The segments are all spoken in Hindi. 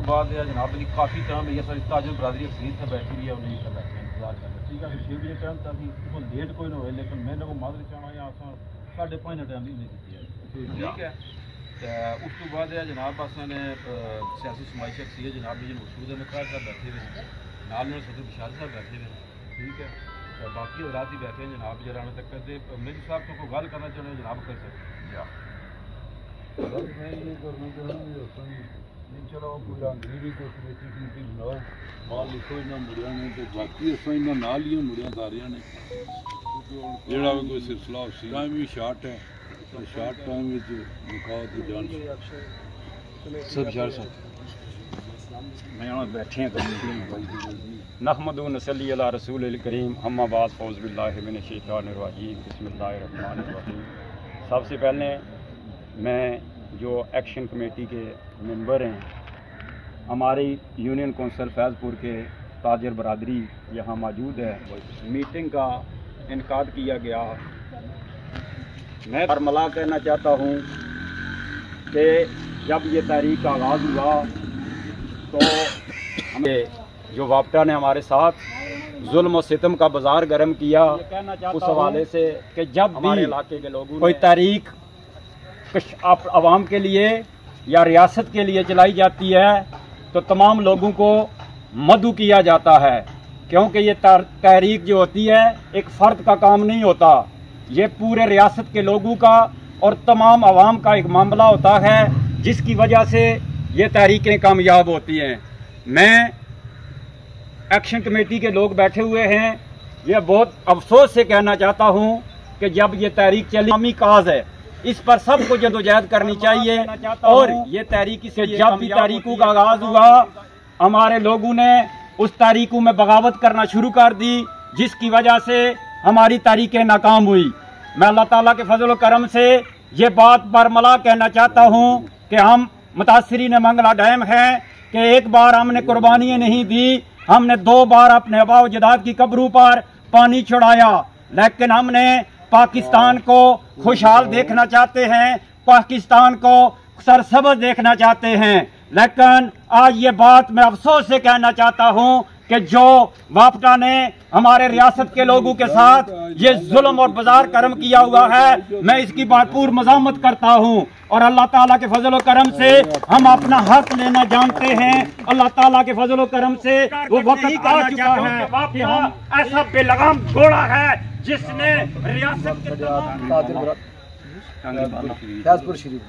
बाद जनाब जी काफ़ी टाइम ये सारी ताजुल बरादरी अक्सरीत से बैठी हुई है, उन्हें बैठे इंतजार कर रहे ठीक है। फिर 6 बजे टाइम था कि लेट कोई ना हो, लेकिन मैंने को मादर चाहना या 5:30 टाइम भी नहीं दी ठीक है। तो उस तो बाद जनाब असाने सियासी समाजी शख्सियत जनाब जी मकसूद में कर बैठे हुए नाल सदर बशार साहब बैठे हुए ठीक है। तो बाकी हजरात ही बैठे हैं जनाब जरा तक करते मेरी साहब तो कोई गल करना चाहते हैं जनाब कर सकते मैं ये करना चाहूँगा चलो कोई अंग्रेजी को कमेटी कमेटी बनाओ माल लिखो इन्होंने मुड़िया ने तो बाकी असा इन्होंने नाल ही मुड़िया सारिया ने जोड़ा भी कोई सिलसिला टाइम भी शार्ट है तो शार्ट टाइम मुकाओ तो जान सब शार साहब मैं बैठे हैं नहमदु नसल्ली अला रसूलिल करीम अम्मा बाद फौज़ बिल्लाहि मिनश शैतानिर रजीम बिस्मिल्लाहिर रहमानिर रहीम। सबसे पहले मैं जो एक्शन कमेटी के मेंबर हैं हमारी यूनियन कौंसिल फैज़पुर के ताजर बरादरी यहाँ मौजूद है, मीटिंग का इनकाद किया गया। मैं फरमला कहना चाहता हूँ कि जब ये तहरीक का आगाज़ हुआ तो हमें जो वापटा ने हमारे साथ जुल्म और सितम का बाजार गर्म किया उस हवाले से कि जब भी इलाके के लोगों कोई तहरीक आवाम के लिए या रियासत के लिए चलाई जाती है तो तमाम लोगों को मदऊ किया जाता है, क्योंकि ये तहरीक जो होती है एक फ़र्द का काम नहीं होता, ये पूरे रियासत के लोगों का और तमाम आवाम का एक मामला होता है जिसकी वजह से ये तहरीकें कामयाब होती हैं। मैं एक्शन कमेटी के लोग बैठे हुए हैं, ये बहुत अफसोस से कहना चाहता हूँ कि जब ये तहरीक चली इस्लामी काज है इस पर सबको जदोजहद करनी चाहिए और ये तहरीक से जब भी तहरीकों का आगाज़ हुआ हमारे लोगों ने उस तहरीकों में बगावत करना शुरू कर दी जिसकी वजह से हमारी तहरीकें नाकाम हुई। मैं अल्लाह ताला के फजल करम से ये बात बरमला कहना चाहता हूँ कि हम मुतासरीन मंगला डैम है कि एक बार हमने कुर्बानियाँ नहीं दी, हमने 2 बार अपने आबा व अजदाद की कब्रों पर पानी चढ़ाया, लेकिन हमने पाकिस्तान को खुशहाल देखना चाहते हैं, पाकिस्तान को सरसब्ज़ देखना चाहते हैं। लेकिन आज ये बात मैं अफसोस से कहना चाहता हूँ कि जो वापटा ने हमारे रियासत के लोगों के साथ ये जुल्म और बाजार करम किया हुआ है, मैं इसकी भरपूर मज़ामत करता हूँ और अल्लाह ताला के फजल करम से हम अपना हक लेना जानते हैं। अल्लाह ताला के फजल करम से वो वक्त आ चुका है कि हम ऐसा बेलगाम घोड़ा है जिसने रियासत के फैज़पुर शरीफ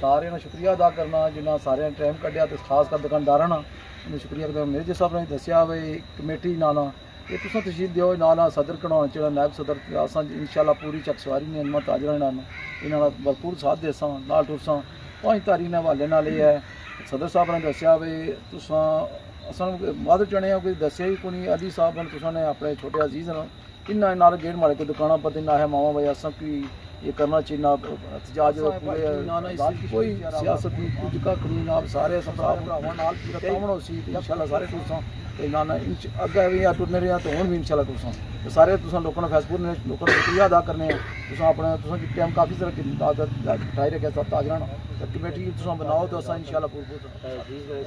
सारे ना शुक्रिया अदा करना जिन्हें सारे टाइम कढ़िया तो खास कर दुकानदार ना शुक्रिया करना। मेरे जी साहब ने दसिया भाई कमेटी नाला ये तुम तशरीफ दो नाला सदर कढ़ाने चढ़ा नायब सदर अस इंशाल्लाह पूरी चकसवारी ने हिम्मत हाजर इन्होंने भरपूर साथ देसा नाल टुरसा 5 तारीख ने हवाले नाल है। सदर साहब ने दसिया भाई तुसा असन मदद चढ़े कोई दसिया ही कोई अली साहब ने तुसा ने अपने छोटे अजीज ने इन्ना नाल गेट मारे कोई दुकाना पर ना है मामा भाई असा की ये करना चाहिए ना एहतजाज कोई सियासत कुछ का कहीं आप सारे इंशाल्लाह सारे टुरसा ना अगे भी टुरने रहे तो हूँ भी इंशाल्लाह टुरसा तो सारे लोगों ने फैज़पुर ने लोगों ने शुक्रिया अदा करने अपने टाइम काफ़ी तरह उठाई रखे ताजरा कमेटी बनाओ तो असा इंशाल्लाह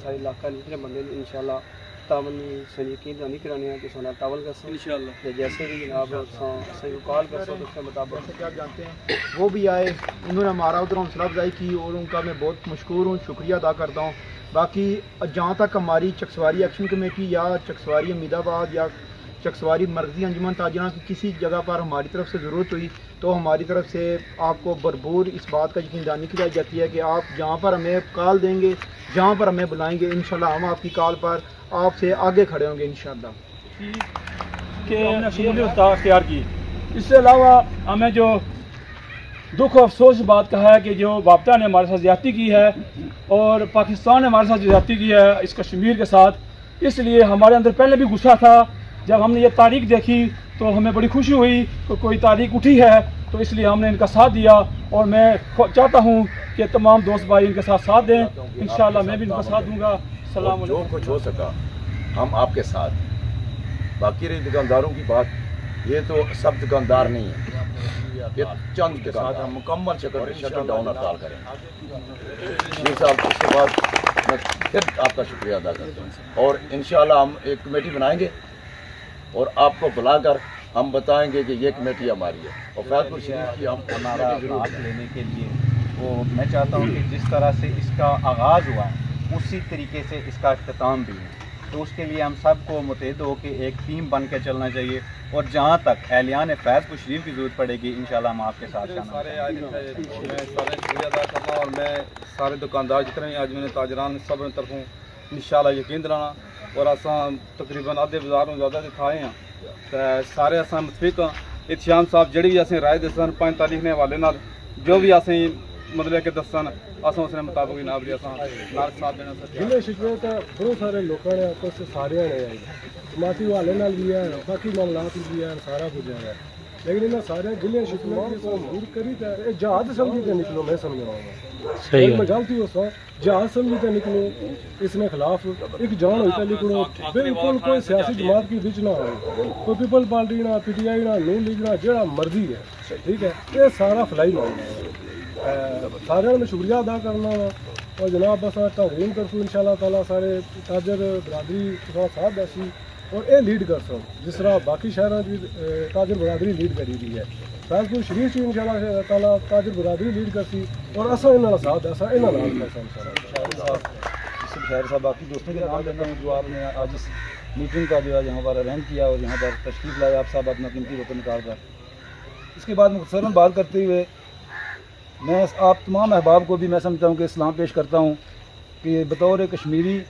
सारे इलाका निकले बंदे इंशाल्लाह तावन यकीन नहीं कराने कि सोना टावल कर इंशाल्लाह जैसे भी जनाब सही कॉल कर सो उसके मुताबिक क्या जानते हैं वो भी आए, उन्होंने हमारा उधर हौसला अफजाई की और उनका मैं बहुत मशकूर हूँ, शुक्रिया अदा करता हूँ। बाकी जहाँ तक हमारी चकसवारी एक्शन कमेटी या चकसवारी अमीदाबाद या चकसवारी मरकज़ी अंजुमन ताजरा की किसी जगह पर हमारी तरफ से ज़रूरत हुई तो हमारी तरफ से आपको भरपूर इस बात का यकीन दहानी की जाती है कि आप जहाँ पर हमें कॉल देंगे, जहाँ पर हमें बुलाएंगे, इंशाल्लाह हम आपकी कॉल पर आपसे आगे खड़े होंगे इंशाल्लाह कि हमने शमूलियत अख्तियार की। इसके अलावा हमें जो दुख और अफसोस बात का है कि जो वापटा ने हमारे साथ ज़्यादती की है और पाकिस्तान ने हमारे साथ ज़्यादती की है इस कश्मीर के साथ, इसलिए हमारे अंदर पहले भी गुस्सा था। जब हमने ये तारीख देखी तो हमें बड़ी खुशी हुई कि कोई तारीख उठी है, तो इसलिए हमने इनका साथ दिया और मैं चाहता हूँ कि तमाम दोस्त भाई इनके साथ दें। इंशाल्लाह मैं भी इनका साथ दूँगा। सलाम जो कुछ हो सका हम आपके साथ। बाकी रही दुकानदारों की बात, ये तो सब दुकानदार नहीं है, ये चंद के साथ हम मुकम्मल शटल डाउन हड़ताल करेंगे। शेख साहब, उसके बाद मैं फिर आपका शुक्रिया अदा करता हूँ और इंशाल्लाह हम एक कमेटी बनाएंगे और आपको बुलाकर हम बताएंगे कि ये कमेटी हमारी है और फैजपुर शरीफ की हम हमारा भाग लेने के लिए वो मैं चाहता हूँ कि जिस तरह से इसका आगाज़ हुआ है उसी तरीके से इसका अख्ताम भी है। तो उसके लिए हम सबको मुतहद होकर एक टीम बन के चलना चाहिए और जहाँ तक एहलियान फैज़पुर शरीफ की ज़रूरत पड़ेगी इंशाल्लाह हम आपके साथ सारे आज मैं सारे शुक्रिया अदा करना और मैं सारे दुकानदार जितने भी आज मैंने ताजरान सब तरफों इंशाल्लाह यकीन दिलाना और असा तकरीबन आधे बाजार में ज़्यादा दिखाए हैं तो सारे असा मुतफिक हाँ। इत्शाम साहब जी भी असें राय दसन 5 तारीख के हवाले नाल जो भी असें मतलब कि दसन अस उसने मुताबिक जनाब जी असा नाल साथ देना जिले शिकवे तो बहुत सारे लोगों ने आपस सारे ने जमाती हवाले नाल भी है बाकी मामलात भी है सारा कुछ है लेकिन इन्हें सारे जिले शिकवे दूर करी तो जहाज समझी तो निकलो मैं समझ रहा हूँ सही मैं गलती हो सो जहाज समझी तो निकलो इसने खिलाफ एक जान होता लिखो बिल्कुल कोई सियासी जमात की बीच ना हो कोई पीपल पार्टी ना PTI ना नून लीग ना जड़ा मर्जी है ठीक है ये सारा फलाई मामला है सारे में शुक्रिया अदा करना और जनाब बस तहरीम करसूँ इंशाल्लाह ताला सारे ताजर बरादरी साथ दसी और ये लीड कर सो जिस तरह बाकी शहरों की ताजर बरादरी लीड करी दी है फैजपुर शरीफ की इंशाल्लाह ताला ताजर बरादरी लीड करती और असा इन्होंने साथ ऐसा इन्होंने शहर साहब बाकी दोस्तों के नाम लेता हूँ जो आपने आज इस मीटिंग का जो है यहाँ पर अरेंज किया और यहाँ पर तशरीफ लाए आप साहब अपना कीमती वक्त निकाल कर। इसके बाद मुख्तसरन बात करते हुए मैं आप तमाम अहबाब को भी मैं समझता हूँ कि इस्लाम पेश करता हूँ कि बतौर कश्मीरी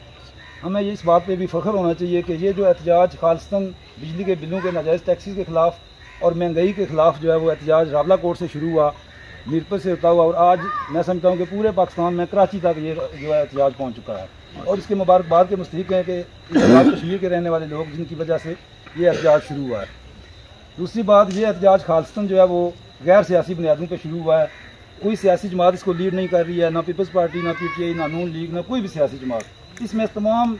हमें इस बात पे भी फ़ख्र होना चाहिए कि ये जो एहतजाज खालिस्तान बिजली के बिलों के नाजायज़ टैक्सेस के ख़िलाफ़ और महंगाई के ख़िलाफ़ जो है वो एहतजाज रावला कोर्ट से शुरू हुआ, मीरपुर से होता हुआ और आज मैं समझता हूँ कि पूरे पाकिस्तान में कराची तक ये जो है एहतजाज पहुँच चुका है और इसके मुबारकबाद के मुस्तहिक हैं कि कश्मीर के रहने वाले लोग जिनकी वजह से ये एहतजाज शुरू हुआ है। दूसरी बात, ये एहतजाज खालिस्तान जो है वो गैर सियासी बुनियादों पर शुरू हुआ है। कोई सियासी जमात इसको लीड नहीं कर रही है, ना पीपल्स पार्टी, ना PTI, ना नून लीग, ना कोई भी सियासी जमात। इसमें तमाम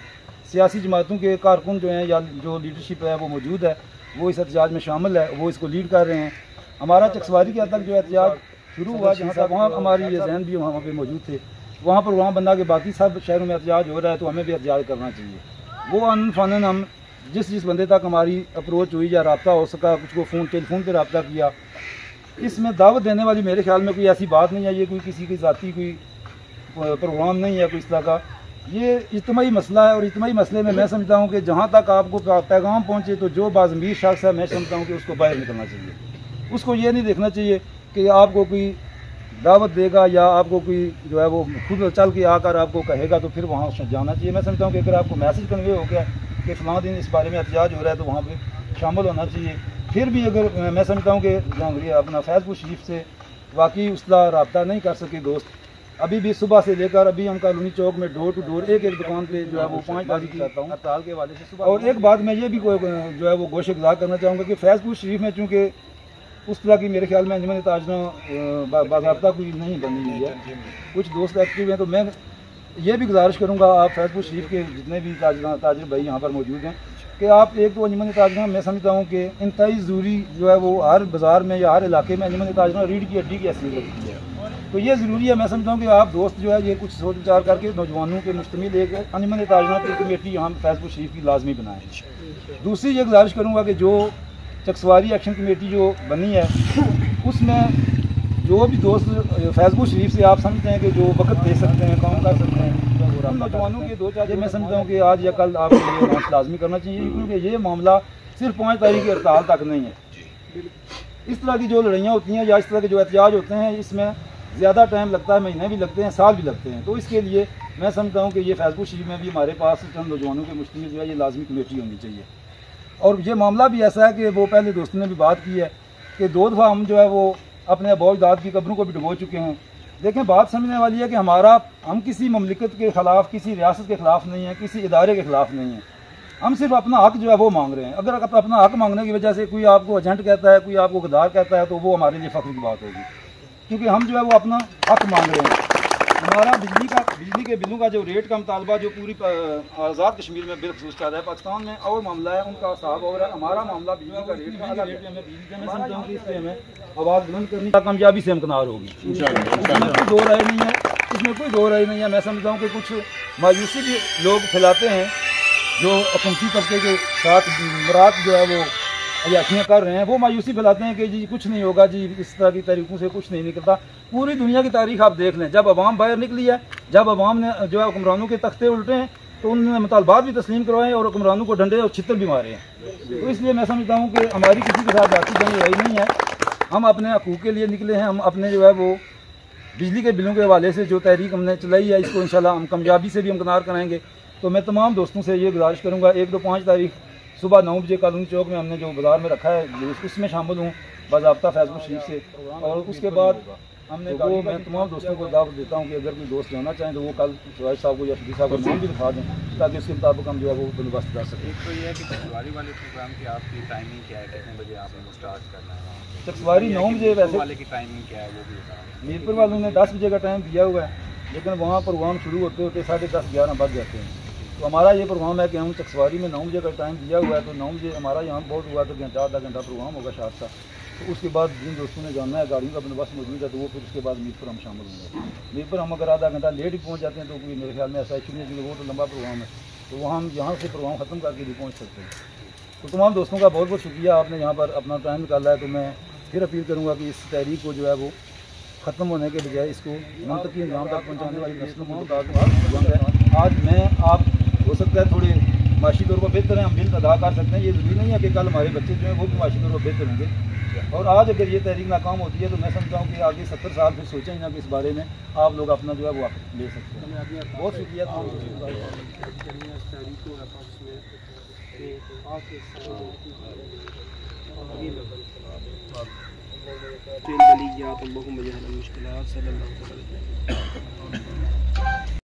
सियासी जमातों के कारकुन जो हैं या जो लीडरशिप है वो मौजूद है, वो इस एहतजाज में शामिल है, वो इसको लीड कर रहे हैं। हमारा चकसवारी के हद तक जो एहतजाज शुरू हुआ जहाँ तक वहाँ हमारी ये जहन भी वहाँ पे मौजूद थे, वहाँ पर वहाँ बंदा के बाकी सब शहरों में एहतजाज हो रहा है तो हमें भी एहतजाज करना चाहिए। वो अनफानन हम जिस बंदे तक हमारी अप्रोच हुई या रब्ता हो सका, कुछ को टेलीफोन पर रब्ता किया, इसमें दावत देने वाली मेरे ख्याल में कोई ऐसी बात नहीं है, ये कोई किसी की ज़ाती कोई प्रोग्राम नहीं है कोई इस तरह का। ये इज्तिमाई मसला है और इज्तिमाई मसले में मैं समझता हूँ कि जहाँ तक आपको पैगाम पहुँचे तो जो बाज़मीर शख्स है मैं समझता हूँ कि उसको बाहर निकलना चाहिए। उसको ये नहीं देखना चाहिए कि आपको कोई दावत देगा या आपको कोई जो है वो खुद चल के आकर आपको कहेगा तो फिर वहाँ जाना चाहिए। मैं समझता हूँ कि अगर आपको मैसेज कन्वे हो गया कि फ़लाँ दिन इस बारे में एहतजाज हो रहा है तो वहाँ पर शामिल होना चाहिए। फिर भी अगर मैं समझता हूँ कि अपना फैज़पुर शरीफ से वाकई उसका रब्ता नहीं कर सके दोस्त, अभी भी सुबह से लेकर अभी हम कॉलोनी चौक में डोर टू डोर एक दुकान पे जो है वो 5 तारीख की करता हूँ हड़ताल के हवाले से सुबह। और एक बात मैं ये भी जो है वो गोशे गुजार करना चाहूँगा कि फैज़पुर शरीफ में चूँकि उस तरह की मेरे ख्याल में अंजुमन ताजरा बाज़ाब्ता कोई नहीं बनी हुई है, कुछ दोस्त एक्टिव हैं, तो मैं ये भी गुजारिश करूँगा आप फैज़पुर शरीफ के जितने भी ताजर भाई यहाँ पर मौजूद हैं कि आप एक तो अंजुमन ताजरा मैं समझता हूँ कि इंतहाई ज़रूरी जो है वो हर बाज़ार में या हर इलाके में अंजुमन ताजरा रीढ़ की हड्डी की हैसियत रखती है। तो ये ज़रूरी है, मैं समझता हूँ कि आप दोस्त जो है ये कुछ सोच विचार करके नौजवानों के मुश्तमिल एक अंजुमन ताजरा की कमेटी यहाँ फैज़पुर शरीफ की लाजमी बनाएँ। दूसरी ये गुजारिश करूँगा कि जो चकसवारी एक्शन कमेटी जो बनी है उसमें जो भी दोस्त फैज़पुर शरीफ से आप समझते हैं कि जो वक्त दे सकते हैं, काम कर सकते हैं, उन नौजवानों के 2-4 मैं समझता हूँ कि आज या कल आपको ये लॉन्च लाजमी करना चाहिए, क्योंकि ये मामला सिर्फ 5 तारीख की हड़ताल तक नहीं है। इस तरह की जो लड़ाइयाँ होती हैं या इस तरह के जो एहतजाज होते हैं इसमें ज़्यादा टाइम लगता है, महीने भी लगते हैं, साल भी लगते हैं। तो इसके लिए मैं समझता हूँ कि ये फैज़पुर शरीफ में भी हमारे पास चंद नौजवानों के मुश्तमिल जो है ये लाजमी कमेटी होनी चाहिए। और ये मामला भी ऐसा है कि वो पहले दोस्तों ने भी बात की है कि 2 दफ़ा हम जो है वो अपने अबौजाद की कब्रों को भी डुबो चुके हैं। देखें, बात समझने वाली है कि हम किसी ममलिकत के ख़िलाफ़, किसी रियासत के ख़िलाफ़ नहीं है, किसी इदारे के ख़िलाफ़ नहीं है, हम सिर्फ अपना हक जो है वो मांग रहे हैं। अगर अपना हक मांगने की वजह से कोई आपको एजेंट कहता है, कोई आपको गद्दार कहता है तो वो हमारे लिए फ़ख्र की बात होगी, क्योंकि हम जो है वो अपना हक मांग रहे हैं। हमारा बिजली के बिलों का जो रेट का मुतालबा जो पूरी आज़ाद कश्मीर में बिलखसूस चल रहा है, पाकिस्तान में और मामला है उनका साहब और हमारा मामला बिजली का रेट का अलग है। हमें बिजली मैं समझता हूँ कि इसलिए हमें आवाज़ बुलंद करनी कामयाबी से हमकनार होगी, इसमें कोई दो राय नहीं है, इसमें कोई दो राय नहीं है। मैं समझता हूँ कि कुछ मायूसी भी लोग फैलाते हैं जो हुकूमती तबके के साथ मुराद जो है वो अयाशियाँ कर रहे हैं, वो मायूसी फैलाते हैं कि जी कुछ नहीं होगा, जी इस तरह की तरीक़ों से कुछ नहीं निकलता। पूरी दुनिया की तारीख आप देख लें, जब अवाम बाहर निकली है, जब अवाम ने जो है हुक्मरानों के तख्ते उल्टे हैं तो उन्होंने मुतालबात भी तस्लीम करवाए और हुक्मरानों को डंडे और छितर भी मारे हैं। तो इसलिए मैं समझता हूँ कि हमारी किसी के साथ जाती जंग लड़ाई नहीं है, हम अपने हकूक़ के लिए निकले हैं। हम अपने जो है वो बिजली के बिलों के हवाले से जो तहरीक हमने चलाई है, इसको इंशाल्लाह हम कामयाबी से भी हमकनार कराएंगे। तो मैं तमाम दोस्तों से ये गुजारिश करूँगा, 1, 2, 5 तारीख सुबह 9 बजे कॉलोनी चौक में हमने जो बाज़ार में रखा है उसमें शामिल हूँ बाज़ाब्ता फैज़ल शरीफ से। और उसके बाद हमने वो मैं तमाम दोस्तों को दावत देता हूँ कि अगर कोई दोस्त जाना चाहें तो वो कल सुराज साहब को या शफी साहब को नाम भी दिखा दें ताकि उसके मुताबिक हम जो है वो बंदोबस्त कर सकें। एक तो ये है कि चकसवारी वाले प्रोग्राम की आपकी टाइमिंग क्या है, कितने बजे आपने स्टार्ट करना है? चकसवारी 9 बजे, वैसे वाले की टाइमिंग क्या है वो भी बताएं। मीरपुर वालों ने 10 बजे का टाइम दिया हुआ है, लेकिन वहाँ प्रोग्राम शुरू होते होते 10:30 11 बज जाते हैं। तो हमारा ये प्रोग्राम है कि हम चकसवारी में 9 बजे का टाइम दिया हुआ है, तो 9 बजे हमारा यहाँ बहुत हुआ तो घंटा आधा घंटा प्रोग्राम होगा शायद सा। तो उसके बाद जिन दोस्तों ने जाना है गाड़ियों का बंदोबस्त मौजूद है तो वो फिर उसके बाद मीरपुर हम शामिल होंगे। मीरपुर हम अगर आधा घंटा लेट ही पहुँच जाते हैं तो कोई मेरे ख्याल में ऐसा है, वो तो लंबा प्रोग्राम है, तो वहाँ हम यहाँ से प्रोग्राम ख़त्म करके भी पहुँच सकते हैं। तो तमाम दोस्तों का बहुत बहुत शुक्रिया, आपने यहाँ पर अपना टाइम निकाला है। तो मैं फिर अपील करूँगा कि इस तहरीक को जो है वो ख़त्म होने के बजाय इसको मुंतकी अंजाम तक पहुँचाने वाली नस्लों को आज मैं आप हो सकता है थोड़े माशी तौर पर बेहतर हैं, हम बिल अदा कर सकते हैं। ये ज़रूरी नहीं है कि कल हमारे बच्चे जो हैं वो भी माशी तौर पर बेहतर होंगे। और आज अगर ये तहरीक नाकाम होती है तो मैं समझता हूँ कि आगे 70 साल फिर सोचें ना कि इस बारे में आप लोग अपना जो है वो ले सकते हैं। बहुत शुक्रिया। मुश्किलात